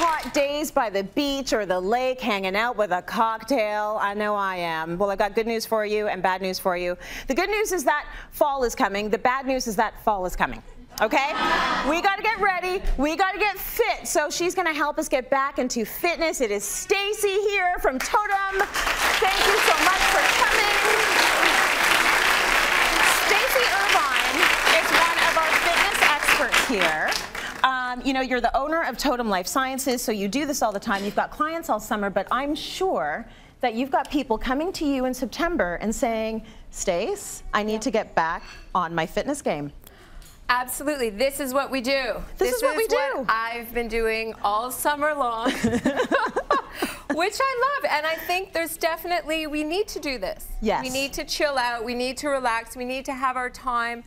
hot days by the beach or the lake hanging out with a cocktail? I know I am. Well, I got good news for you and bad news for you. The good news is that fall is coming. The bad news is that fall is coming. Okay? We got to get ready. We got to get fit. So she's going to help us get back into fitness. It is Stacy here from Totem. Thank you so much for coming. Stacy Irvine is one of our fitness experts here. You know, you're the owner of Totem Life Sciences, so you do this all the time. You've got clients all summer, but I'm sure that you've got people coming to you in September and saying, Stace, I need to get back on my fitness game. Absolutely. This is what we do. This is what we do. What I've been doing all summer long, which I love. And I think there's definitely, we need to do this. Yes. We need to chill out. We need to relax. We need to have our time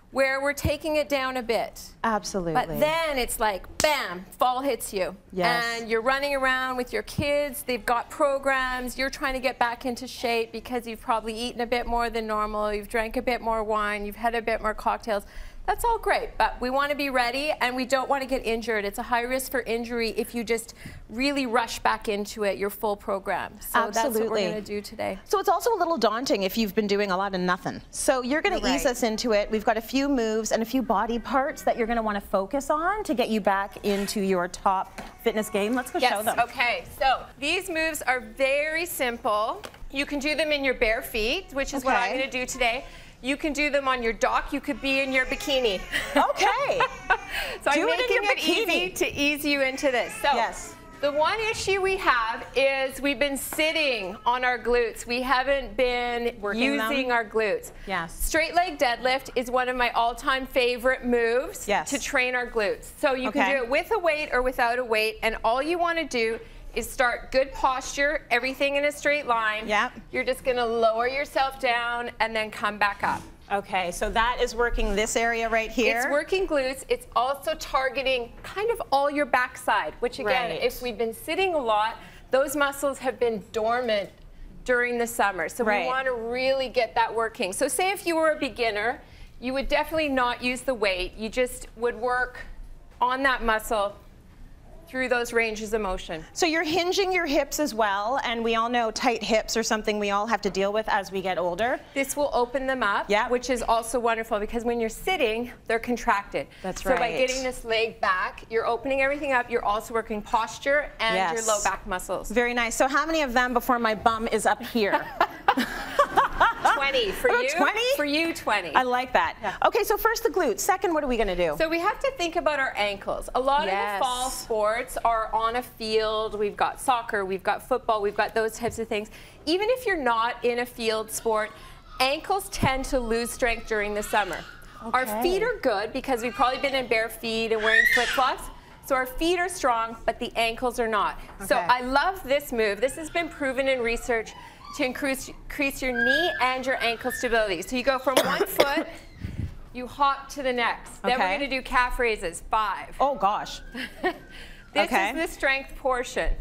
where we're taking it down a bit. Absolutely. But then it's like, bam, fall hits you. Yes. And you're running around with your kids. They've got programs. You're trying to get back into shape because you've probably eaten a bit more than normal. You've drank a bit more wine. You've had a bit more cocktails. That's all great, but we want to be ready and we don't want to get injured. It's a high risk for injury if you just really rush back into it, your full program. So Absolutely. That's what we're going to do today. So it's also a little daunting if you've been doing a lot of nothing. So you're going to ease us into it. We've got a few moves and a few body parts that you're going to want to focus on to get you back into your top fitness game. Let's go show them. Okay, so these moves are very simple. You can do them in your bare feet, which is what I'm going to do today. You can do them on your dock. You could be in your bikini. Okay. So I'm making it easy to ease you into this. So yes. The one issue we have is we've been sitting on our glutes. We haven't been using our glutes. Yes. Straight leg deadlift is one of my all-time favorite moves to train our glutes. So you can do it with a weight or without a weight, and all you want to do is start good posture, everything in a straight line. Yep. You're just going to lower yourself down and then come back up. Okay, so that is working this area right here. It's working glutes. It's also targeting kind of all your backside, which again, if we've been sitting a lot, those muscles have been dormant during the summer. So we want to really get that working. So say if you were a beginner, you would definitely not use the weight. You just would work on that muscle through those ranges of motion. So you're hinging your hips as well, and we all know tight hips are something we all have to deal with as we get older. This will open them up, which is also wonderful because when you're sitting, they're contracted. That's right. So by getting this leg back, you're opening everything up, you're also working posture and your low back muscles. Very nice. So how many of them before my bum is up here? 20 for you. 20? For you, 20. I like that. Yeah. Okay, so first the glutes. Second, what are we going to do? So we have to think about our ankles. A lot of the fall sports are on a field. We've got soccer, we've got football, we've got those types of things. Even if you're not in a field sport, ankles tend to lose strength during the summer. Our feet are good because we've probably been in bare feet and wearing flip-flops. So our feet are strong, but the ankles are not. So I love this move. This has been proven in research to increase your knee and your ankle stability. So you go from one foot, you hop to the next. Then we're going to do calf raises, 5. Oh gosh. This is the strength portion.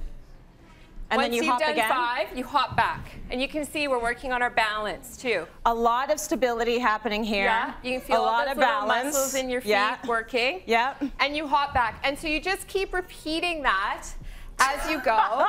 And then you hop again? Once you've done 5, you hop back. And you can see we're working on our balance too. A lot of stability happening here. Yeah, you can feel all those little muscles in your feet working. Yeah. And you hop back. And so you just keep repeating that as you go.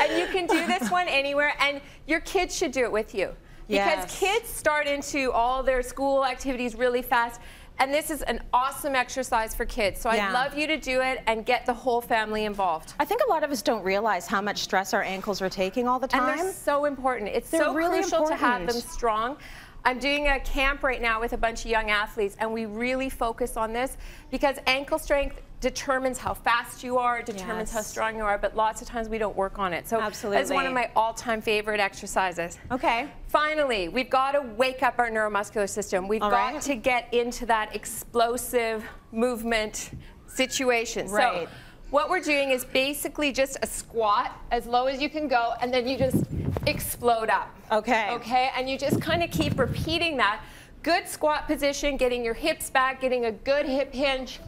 And you can do this one anywhere, and your kids should do it with you. Because kids start into all their school activities really fast, and this is an awesome exercise for kids. So I'd love you to do it and get the whole family involved. I think a lot of us don't realize how much stress our ankles are taking all the time. And they're so important. It's so really crucial to have them strong. I'm doing a camp right now with a bunch of young athletes, and we really focus on this because ankle strength determines how fast you are, it determines how strong you are, but lots of times we don't work on it. So that's one of my all-time favorite exercises. Okay. Finally, we've got to wake up our neuromuscular system. We've got to get into that explosive movement situation. So what we're doing is basically just a squat as low as you can go, and then you just explode up. Okay, and you just kind of keep repeating that. Good squat position, getting your hips back, getting a good hip hinge,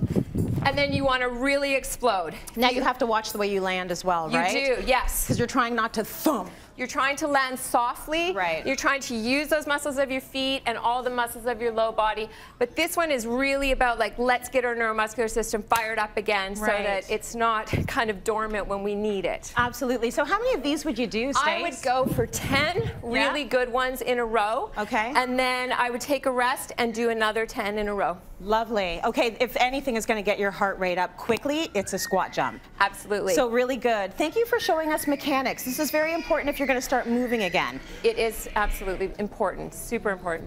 and then you want to really explode. Now you have to watch the way you land as well, right? You do, yes. Because you're trying not to thump. you're trying to land softly. Right. You're trying to use those muscles of your feet and all the muscles of your low body. But this one is really about, like, let's get our neuromuscular system fired up again so that it's not kind of dormant when we need it. Absolutely. So how many of these would you do, Stace? I would go for 10 really good ones in a row. Okay. And then I would take a rest and do another 10 in a row. Lovely. Okay, if anything is going to get your heart rate up quickly, it's a squat jump. Absolutely. So really good. Thank you for showing us mechanics. This is very important if you're going to start moving again. It is absolutely important, super important.